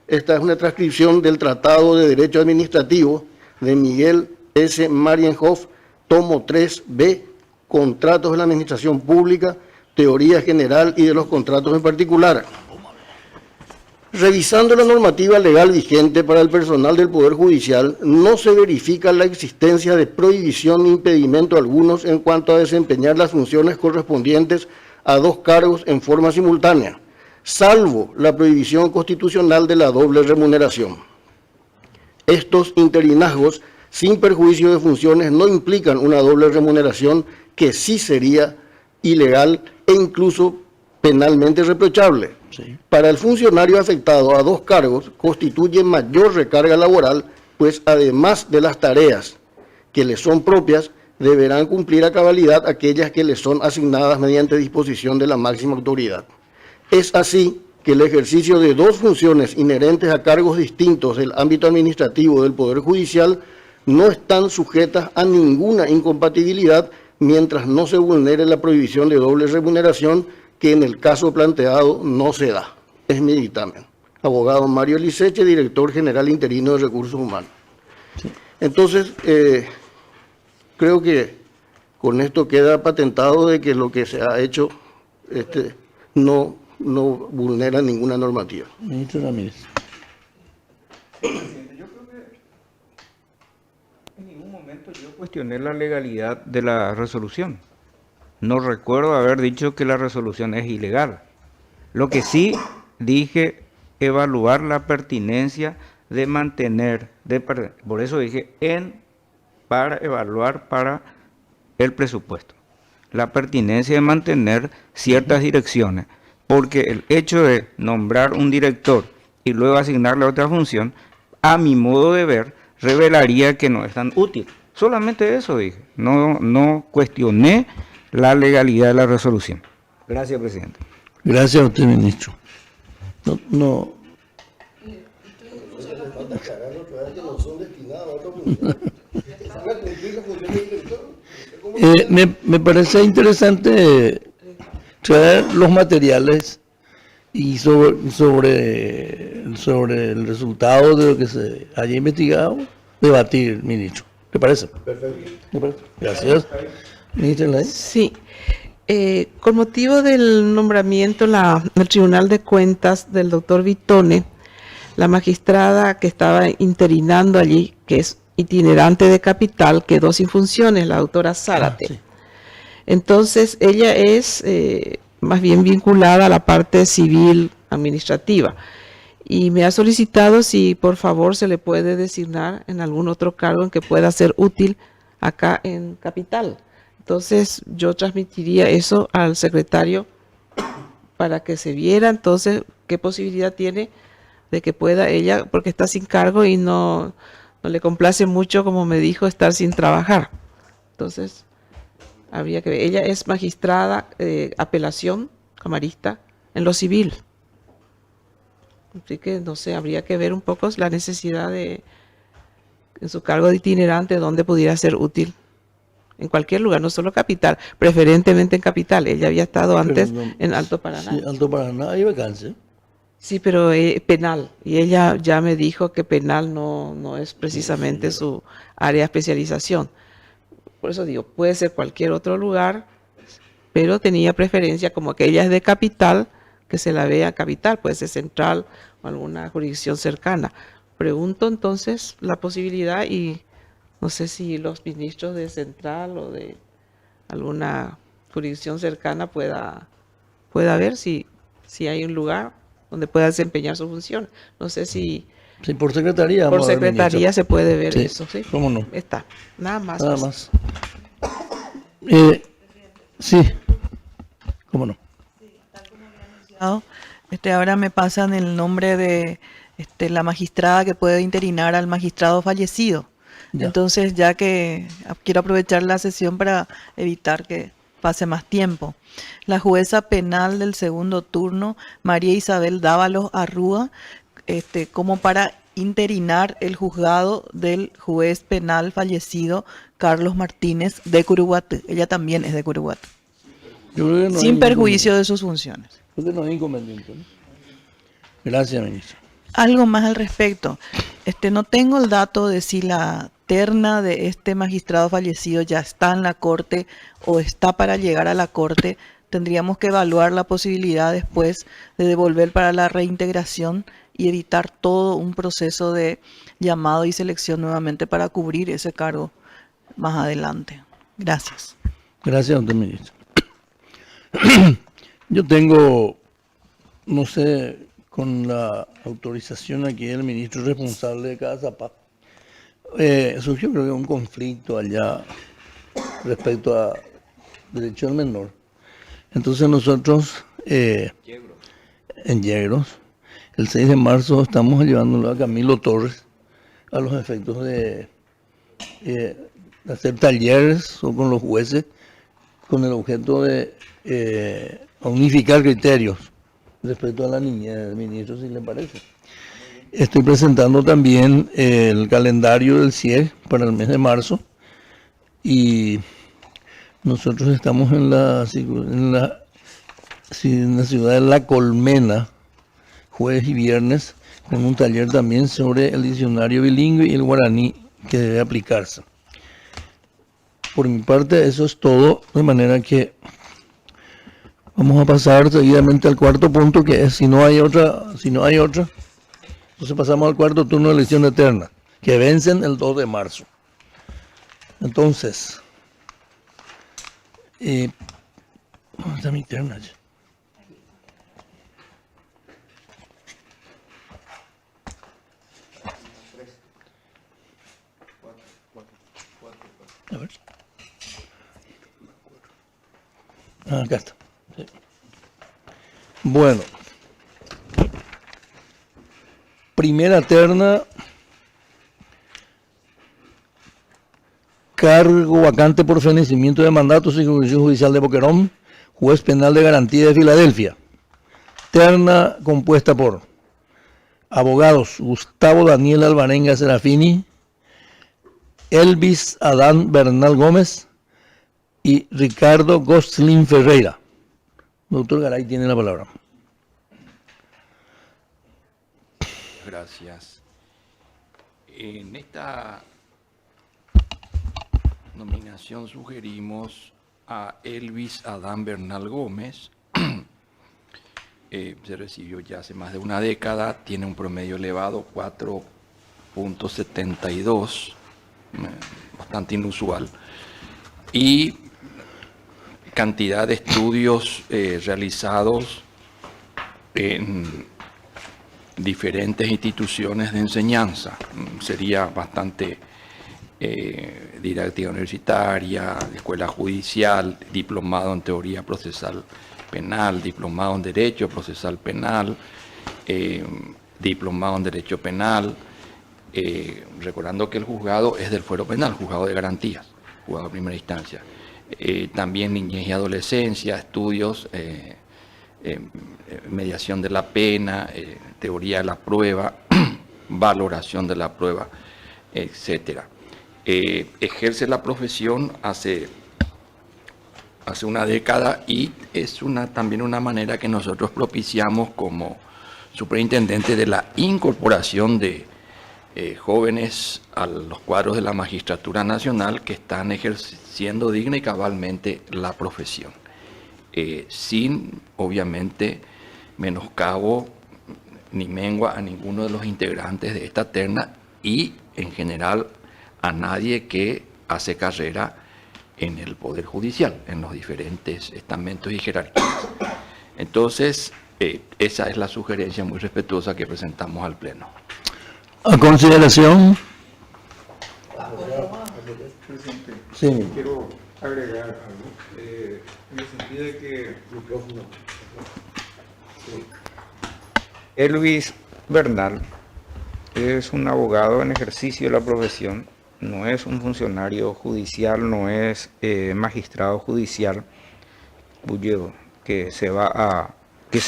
Esta es una transcripción del Tratado de Derecho Administrativo de Miguel S. Marienhoff, tomo 3b, Contratos de la Administración Pública, Teoría General y de los Contratos en particular. Revisando la normativa legal vigente para el personal del Poder Judicial, no se verifica la existencia de prohibición ni impedimento algunos en cuanto a desempeñar las funciones correspondientes a dos cargos en forma simultánea, salvo la prohibición constitucional de la doble remuneración. Estos interinazgos, sin perjuicio de funciones, no implican una doble remuneración que sí sería ilegal e incluso penalmente reprochable. Sí. Para el funcionario afectado a dos cargos, constituye mayor recarga laboral, pues además de las tareas que le son propias, deberán cumplir a cabalidad aquellas que les son asignadas mediante disposición de la máxima autoridad. Es así que el ejercicio de dos funciones inherentes a cargos distintos del ámbito administrativo del Poder Judicial no están sujetas a ninguna incompatibilidad mientras no se vulnere la prohibición de doble remuneración, que en el caso planteado no se da. Es mi dictamen. Abogado Mario Liceche, Director General Interino de Recursos Humanos. Entonces, creo que con esto queda patentado de que lo que se ha hecho no vulnera ninguna normativa. Ministro Ramírez. En ningún momento yo cuestioné la legalidad de la resolución. No recuerdo haber dicho que la resolución es ilegal. Lo que sí dije, evaluar la pertinencia de mantener, por eso dije para evaluar para el presupuesto, la pertinencia de mantener ciertas direcciones, porque el hecho de nombrar un director y luego asignarle otra función, a mi modo de ver, revelaría que no es tan útil. Solamente eso dije, no cuestioné la legalidad de la resolución. Gracias, presidente. Gracias a usted, ministro. No. Me parece interesante traer los materiales y sobre el resultado de lo que se haya investigado, debatir, ministro. ¿Te parece? Perfecto. ¿Te parece? Gracias. Ministro Lai. Sí. Con motivo del nombramiento en el Tribunal de Cuentas del doctor Vitone, la magistrada que estaba interinando allí, que es itinerante de capital, quedó sin funciones, la doctora Zárate. Sí. Entonces, ella es más bien vinculada a la parte civil administrativa y me ha solicitado si por favor se le puede designar en algún otro cargo en que pueda ser útil acá en capital. Entonces, yo transmitiría eso al secretario para que se viera entonces qué posibilidad tiene de que pueda ella, porque está sin cargo y no le complace mucho, como me dijo, estar sin trabajar. Entonces, habría que ver. Ella es magistrada de apelación, camarista, en lo civil. Así que, no sé, habría que ver un poco la necesidad de, en su cargo de itinerante, dónde pudiera ser útil. En cualquier lugar, no solo capital, preferentemente en capital. Ella había estado antes en Alto Paraná. Sí, Alto Paraná hay vacancia. Sí, pero penal. Y ella ya me dijo que penal no es precisamente su área de especialización. Por eso digo, puede ser cualquier otro lugar, pero tenía preferencia, como que ella es de capital, que se la vea capital, puede ser central o alguna jurisdicción cercana. Pregunto entonces la posibilidad y no sé si los ministros de central o de alguna jurisdicción cercana pueda ver si hay un lugar donde pueda desempeñar su función. No sé si Sí, por secretaría. por vamos a ver, secretaría ministro. se puede ver Sí, eso, ¿sí? cómo no. Está, nada más. Nada pues. más. Sí, cómo no. Ahora me pasan el nombre de la magistrada que puede interinar al magistrado fallecido. Ya. Entonces, ya que quiero aprovechar la sesión para evitar que pase más tiempo. La jueza penal del segundo turno, María Isabel Dávalos Arrúa, como para interinar el juzgado del juez penal fallecido Carlos Martínez de Curuguaté. Ella también es de Curuguaté. Yo creo que no hay Sin ningún perjuicio de sus funciones. Creo que no hay inconveniente, ¿no? Gracias, ministro. Algo más al respecto. No tengo el dato de si la terna de este magistrado fallecido ya está en la corte o está para llegar a la corte. Tendríamos que evaluar la posibilidad después de devolver para la reintegración y evitar todo un proceso de llamado y selección nuevamente para cubrir ese cargo más adelante. Gracias. Gracias, doctor ministro. Yo tengo, no sé, con la autorización aquí del ministro responsable de cada ZAPAC, surgió creo que un conflicto allá respecto a derecho del menor. Entonces nosotros, en Yegros, el 6 de marzo estamos llevándolo a Camilo Torres a los efectos de hacer talleres o con los jueces con el objeto de unificar criterios respecto a la niñez, ministro, si le parece. Estoy presentando también el calendario del CIE para el mes de marzo y nosotros estamos en la ciudad de La Colmena, jueves y viernes, con un taller también sobre el diccionario bilingüe y el guaraní que debe aplicarse. Por mi parte, eso es todo, de manera que vamos a pasar seguidamente al cuarto punto, que es si no hay otra, entonces pasamos al cuarto turno de elección eterna, que vencen el 2 de marzo. Entonces, ¿dónde está mi terna? A ver. Acá está. Sí. Bueno. Primera terna. Cargo vacante por fenecimiento de mandato, Circunscripción Judicial de Boquerón, Juez Penal de Garantía de Filadelfia. Terna compuesta por abogados Gustavo Daniel Alvarenga Serafini, Elvis Adán Bernal Gómez y Ricardo Gostlin Ferreira. Doctor Garay tiene la palabra. Gracias. En esta nominación sugerimos a Elvis Adán Bernal Gómez. Se recibió ya hace más de una década, tiene un promedio elevado, 4.72, bastante inusual, y cantidad de estudios realizados en diferentes instituciones de enseñanza. Sería bastante didáctica universitaria, escuela judicial, diplomado en teoría procesal penal, diplomado en derecho procesal penal, diplomado en derecho penal, recordando que el juzgado es del fuero penal, juzgado de garantías, juzgado de primera instancia. También niñez y adolescencia, estudios, mediación de la pena, teoría de la prueba, valoración de la prueba, etcétera. Ejerce la profesión hace una década y es también una manera que nosotros propiciamos como superintendente de la incorporación de jóvenes a los cuadros de la Magistratura Nacional que están ejerciendo digna y cabalmente la profesión, sin obviamente menoscabo ni mengua a ninguno de los integrantes de esta terna y en general a nadie que hace carrera en el Poder Judicial, en los diferentes estamentos y jerarquías. Entonces, esa es la sugerencia muy respetuosa que presentamos al Pleno. A consideración. Presidente, Sí. quiero agregar algo, en el sentido de que Elvis Bernal es un abogado en ejercicio de la profesión, no es un funcionario judicial, no es magistrado judicial, que se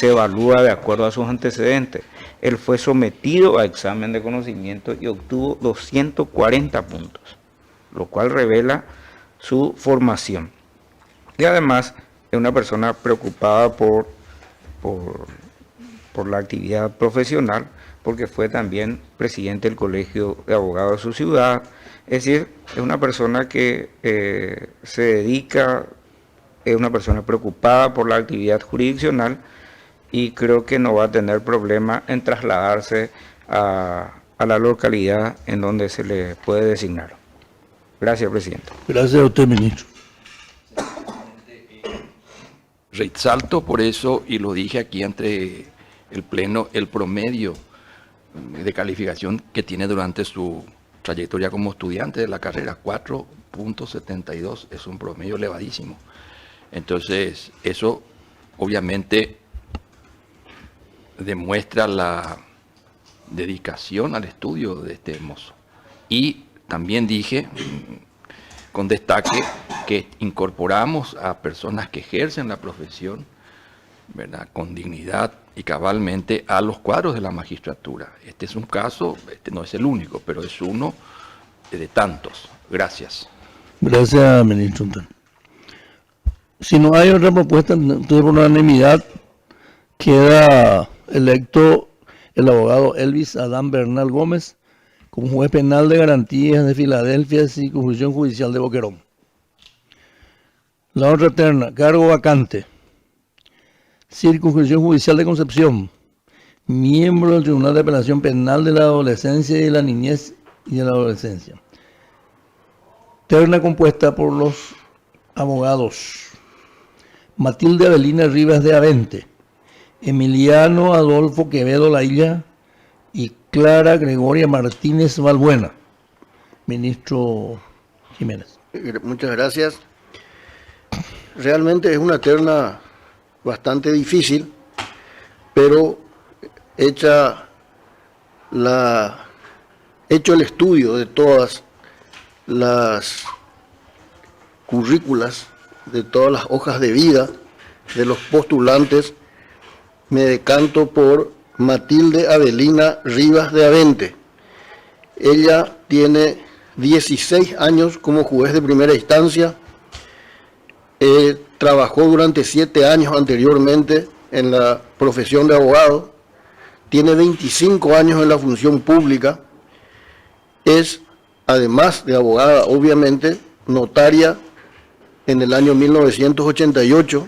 evalúa de acuerdo a sus antecedentes. Él fue sometido a examen de conocimiento y obtuvo 240 puntos, lo cual revela su formación. Y además es una persona preocupada por la actividad profesional, porque fue también presidente del Colegio de Abogados de su ciudad. Es decir, es una persona que se dedica, es una persona preocupada por la actividad jurisdiccional y creo que no va a tener problema en trasladarse a la localidad en donde se le puede designar. Gracias, presidente. Gracias a usted, ministro. Resalto por eso, y lo dije aquí ante el Pleno, el promedio de calificación que tiene durante su trayectoria como estudiante de la carrera, 4.72, es un promedio elevadísimo. Entonces, eso obviamente demuestra la dedicación al estudio de este mozo. Y también dije, con destaque, que incorporamos a personas que ejercen la profesión, ¿verdad?, con dignidad y cabalmente a los cuadros de la magistratura. Este es un caso, este no es el único, pero es uno de tantos. Gracias. Gracias, ministro. Si no hay otra propuesta, entonces por unanimidad queda electo el abogado Elvis Adán Bernal Gómez como juez penal de garantías de Filadelfia, circunscripción judicial de Boquerón. La otra terna, cargo vacante, circunscripción judicial de Concepción, miembro del Tribunal de Apelación Penal de la Adolescencia y de la Niñez y de la Adolescencia. Terna compuesta por los abogados Matilde Avelina Rivas de Avente, Emiliano Adolfo Quevedo Lailla y Clara Gregoria Martínez Valbuena. Ministro Jiménez. Muchas gracias. Realmente es una terna bastante difícil, pero hecho el estudio de todas las currículas, de todas las hojas de vida de los postulantes, me decanto por Matilde Avelina Rivas de Avente. Ella tiene 16 años como juez de primera instancia. Trabajó durante 7 años anteriormente en la profesión de abogado. Tiene 25 años en la función pública. Es, además de abogada, obviamente, notaria en el año 1988,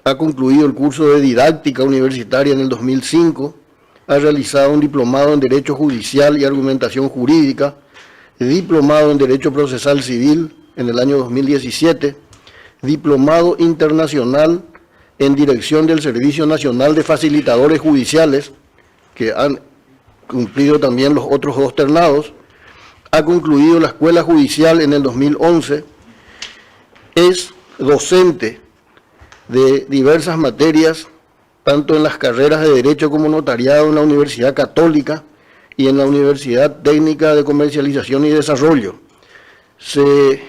ha concluido el curso de didáctica universitaria en el 2005, ha realizado un diplomado en Derecho Judicial y Argumentación Jurídica, diplomado en Derecho Procesal Civil en el año 2017, diplomado internacional en Dirección del Servicio Nacional de Facilitadores Judiciales, que han cumplido también los otros 2 ternados, ha concluido la Escuela Judicial en el 2011, es docente de diversas materias, tanto en las carreras de Derecho como Notariado en la Universidad Católica y en la Universidad Técnica de Comercialización y Desarrollo. Se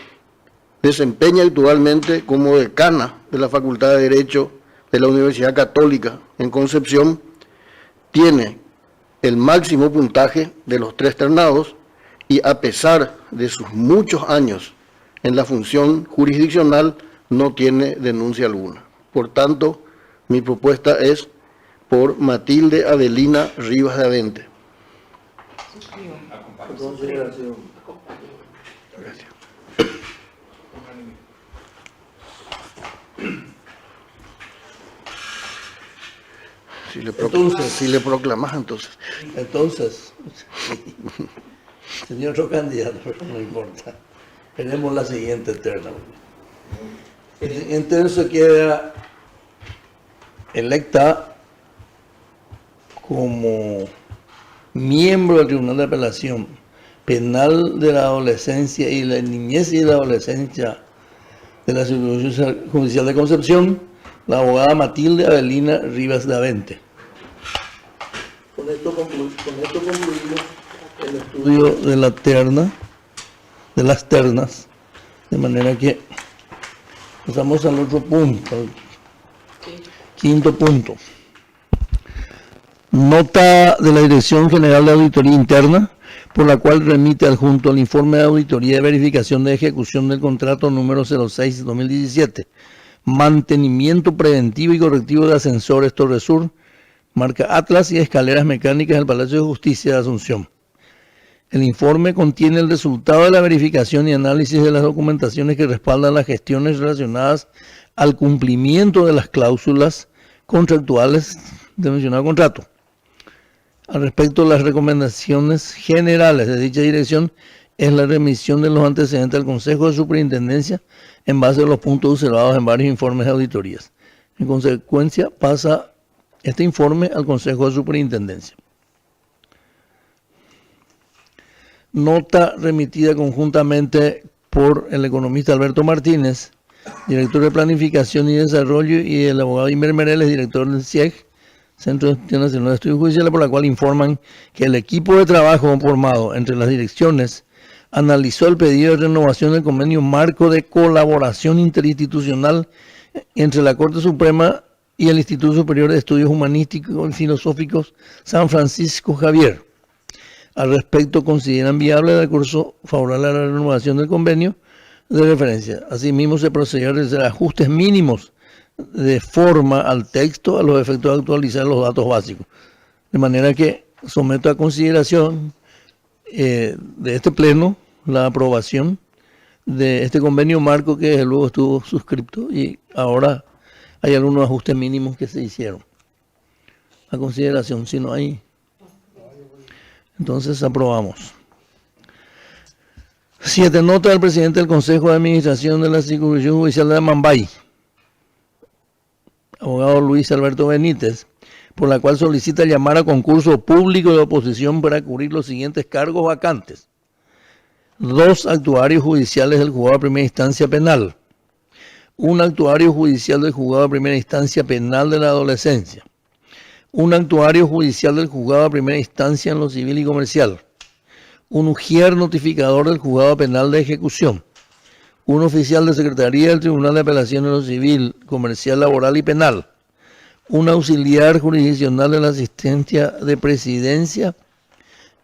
desempeña actualmente como decana de la Facultad de Derecho de la Universidad Católica en Concepción. Tiene el máximo puntaje de los 3 ternados y, a pesar de sus muchos años en la función jurisdiccional, no tiene denuncia alguna. Por tanto, mi propuesta es por Matilde Avelina Rivas de Avente. Gracias. Si le proclamas, entonces. Entonces, señor otro candidato, pero no importa. Tenemos la siguiente terna. Entonces queda electa como miembro del Tribunal de Apelación Penal de la Adolescencia y la Niñez y la Adolescencia de la Circunscripción Judicial de Concepción, la abogada Matilde Avelina Rivas de Avente. Con esto concluimos el estudio de la terna, de las ternas, de manera que pasamos al otro punto, al quinto punto. Nota de la Dirección General de Auditoría Interna, por la cual remite adjunto el informe de auditoría de verificación de ejecución del contrato número 06-2017, mantenimiento preventivo y correctivo de ascensores Torresur, marca Atlas, y escaleras mecánicas del Palacio de Justicia de Asunción. El informe contiene el resultado de la verificación y análisis de las documentaciones que respaldan las gestiones relacionadas al cumplimiento de las cláusulas contractuales del mencionado contrato. Al respecto, las recomendaciones generales de dicha dirección es la remisión de los antecedentes al Consejo de Superintendencia en base a los puntos observados en varios informes de auditorías. En consecuencia, pasa este informe al Consejo de Superintendencia. Nota remitida conjuntamente por el economista Alberto Martínez, director de Planificación y Desarrollo, y el abogado Imer Mereles, director del CIEG, Centro Nacional de Estudios Judiciales, por la cual informan que el equipo de trabajo formado entre las direcciones analizó el pedido de renovación del convenio marco de colaboración interinstitucional entre la Corte Suprema y el Instituto Superior de Estudios Humanísticos y Filosóficos San Francisco Javier. Al respecto, consideran viable el recurso favorable a la renovación del convenio de referencia. Asimismo, se procedió a realizar ajustes mínimos de forma al texto a los efectos de actualizar los datos básicos. De manera que someto a consideración de este pleno la aprobación de este convenio marco, que desde luego estuvo suscripto, y ahora hay algunos ajustes mínimos que se hicieron. A consideración, si no hay, entonces aprobamos. 7. Nota del presidente del Consejo de Administración de la Circunscripción Judicial de Amambay, abogado Luis Alberto Benítez, por la cual solicita llamar a concurso público de oposición para cubrir los siguientes cargos vacantes: 2 actuarios judiciales del juzgado de primera instancia penal, 1 actuario judicial del juzgado de primera instancia penal de la adolescencia, 1 actuario judicial del juzgado de primera instancia en lo civil y comercial, 1 ujier notificador del juzgado penal de ejecución, 1 oficial de Secretaría del Tribunal de Apelación en lo civil, comercial, laboral y penal, 1 auxiliar jurisdiccional de la asistencia de presidencia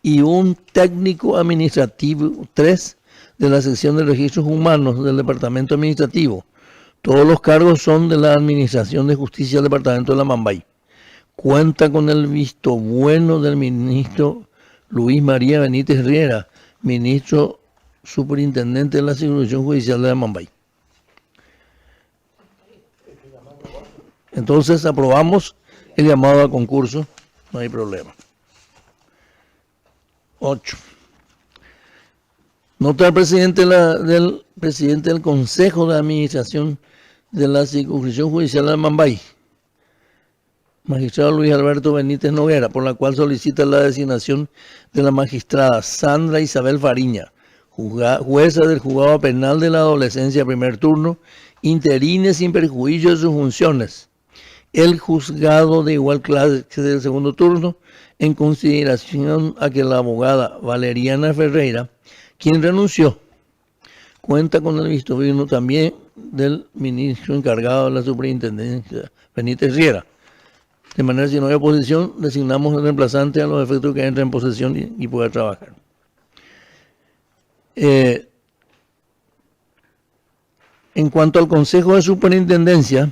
y 1 técnico administrativo 3 de la sección de registros humanos del Departamento Administrativo. Todos los cargos son de la Administración de Justicia del Departamento de la Amambay. Cuenta con el visto bueno del ministro Luis María Benítez Riera, ministro superintendente de la Circunscripción Judicial de Amambay. Entonces aprobamos el llamado a concurso, no hay problema. 8. Nota del presidente del Consejo de Administración de la Circunscripción Judicial de Mambay, magistrado Luis Alberto Benítez Noguera, por la cual solicita la designación de la magistrada Sandra Isabel Fariña, jueza del Juzgado Penal de la Adolescencia primer turno, interina sin perjuicio de sus funciones. El juzgado de igual clase del segundo turno, en consideración a que la abogada Valeriana Ferreira, quien renunció, cuenta con el visto bueno también del ministro encargado de la superintendencia, Benítez Riera. De manera, si no hay oposición, designamos el reemplazante a los efectos que entre en posesión y pueda trabajar. En cuanto al Consejo de Superintendencia,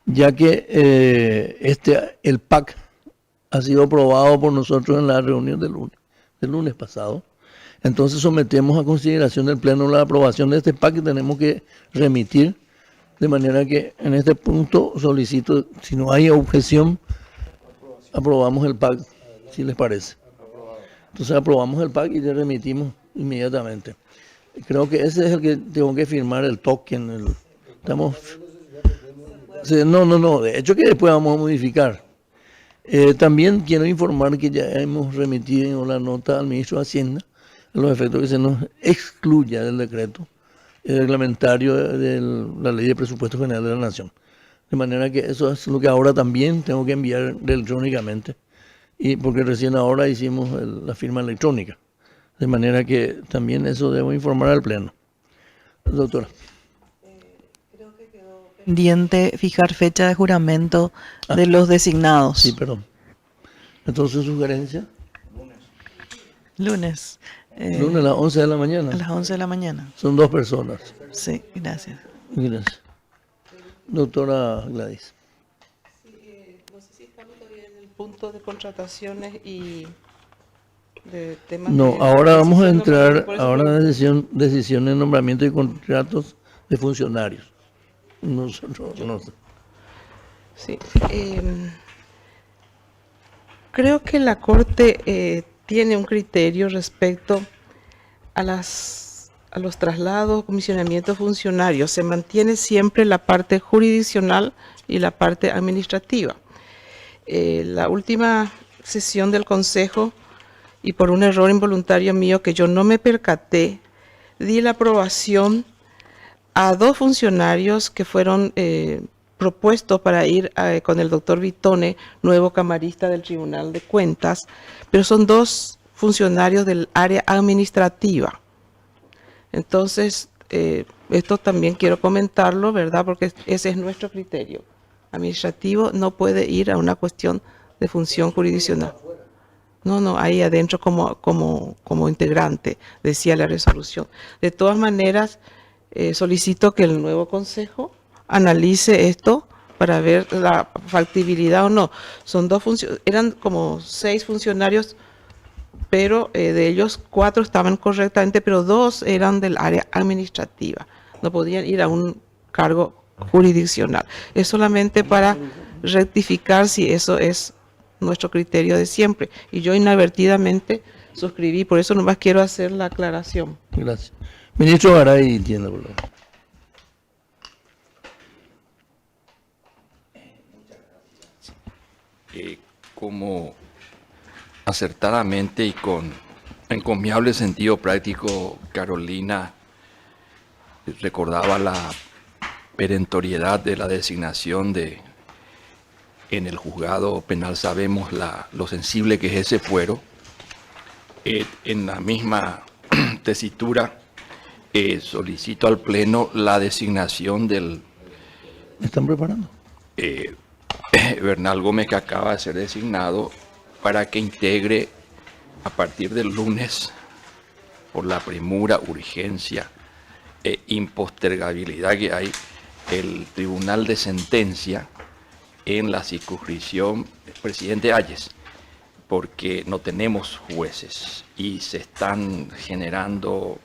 ya que el PAC ha sido aprobado por nosotros en la reunión del lunes pasado, entonces sometemos a consideración del Pleno la aprobación de este PAC que tenemos que remitir, de manera que en este punto solicito, si no hay objeción, aprobamos el PAC, si les parece. Entonces aprobamos el PAC y le remitimos inmediatamente. Creo que ese es el que tengo que firmar, el token. No, de hecho que después vamos a modificar. También quiero informar que ya hemos remitido la nota al ministro de Hacienda, a los efectos que se nos excluya del decreto reglamentario de la Ley de Presupuesto General de la Nación. De manera que eso es lo que ahora también tengo que enviar electrónicamente, y porque recién ahora hicimos la firma electrónica. De manera que también eso debo informar al Pleno. Doctora. Creo que quedó pendiente fijar fecha de juramento de los designados. Sí, perdón. Entonces, sugerencia. Lunes. Lunes a las 11 de la mañana. A las 11 de la mañana. Son 2 personas. Sí, gracias. Gracias. Doctora Gladys. No sé si estamos todavía en el punto de contrataciones y de temas. No, de ahora vamos a decisión, entrar por eso ahora a decisión de nombramiento y contratos de funcionarios. Nosotros, no sé. Sí. Creo que la Corte tiene un criterio respecto a los traslados, comisionamientos funcionarios. Se mantiene siempre la parte jurisdiccional y la parte administrativa. La última sesión del Consejo, y por un error involuntario mío que yo no me percaté, di la aprobación a 2 funcionarios que fueron propuestos para ir con el doctor Vitone, nuevo camarista del Tribunal de Cuentas, pero son 2 funcionarios del área administrativa. Entonces, esto también quiero comentarlo, ¿verdad? Porque ese es nuestro criterio. Administrativo no puede ir a una cuestión de función jurisdiccional. No, ahí adentro como integrante, decía la resolución. De todas maneras, solicito que el nuevo Consejo analice esto para ver la factibilidad o no. Son 2 funcionarios, eran como 6 funcionarios, pero de ellos 4 estaban correctamente, pero 2 eran del área administrativa. No podían ir a un cargo jurisdiccional. Es solamente para rectificar si eso es nuestro criterio de siempre. Y yo inadvertidamente suscribí, por eso nomás quiero hacer la aclaración. Gracias. Ministro Garay, entiendo, por favor. Como acertadamente y con encomiable sentido práctico, Carolina recordaba la perentoriedad de la designación en el juzgado penal. Sabemos lo sensible que es ese fuero. En la misma tesitura solicito al Pleno la designación del ¿Me están preparando? Bernal Gómez, que acaba de ser designado, para que integre a partir del lunes, por la premura, urgencia e impostergabilidad que hay, el Tribunal de Sentencia en la circunscripción Presidente Hayes, porque no tenemos jueces y se están generando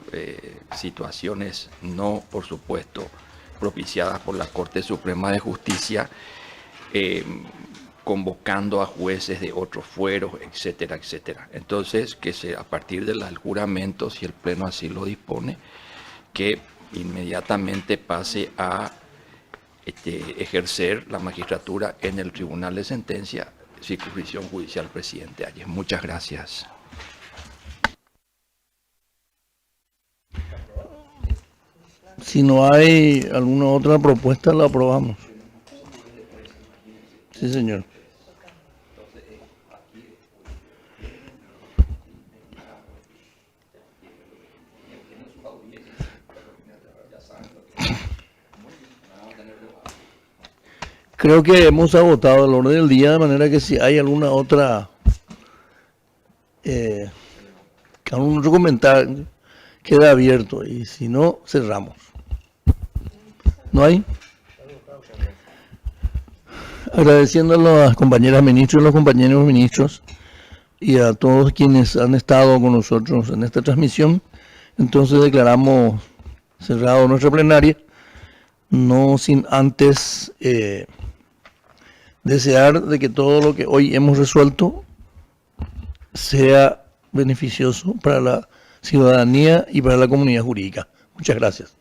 situaciones no, por supuesto, propiciadas por la Corte Suprema de Justicia, convocando a jueces de otros fueros, etcétera, etcétera. Entonces, a partir del juramento, si el Pleno así lo dispone, que inmediatamente pase a ejercer la magistratura en el Tribunal de Sentencia, Circunscripción Judicial Presidente Hayes. Muchas gracias. Si no hay alguna otra propuesta, la aprobamos. Sí, señor. Creo que hemos agotado el orden del día, de manera que si hay alguna otra, algún otro comentario, queda abierto, y si no, cerramos. ¿No hay? Agradeciendo a las compañeras ministros y los compañeros ministros y a todos quienes han estado con nosotros en esta transmisión, entonces declaramos cerrado nuestra plenaria, no sin antes desear de que todo lo que hoy hemos resuelto sea beneficioso para la ciudadanía y para la comunidad jurídica. Muchas gracias.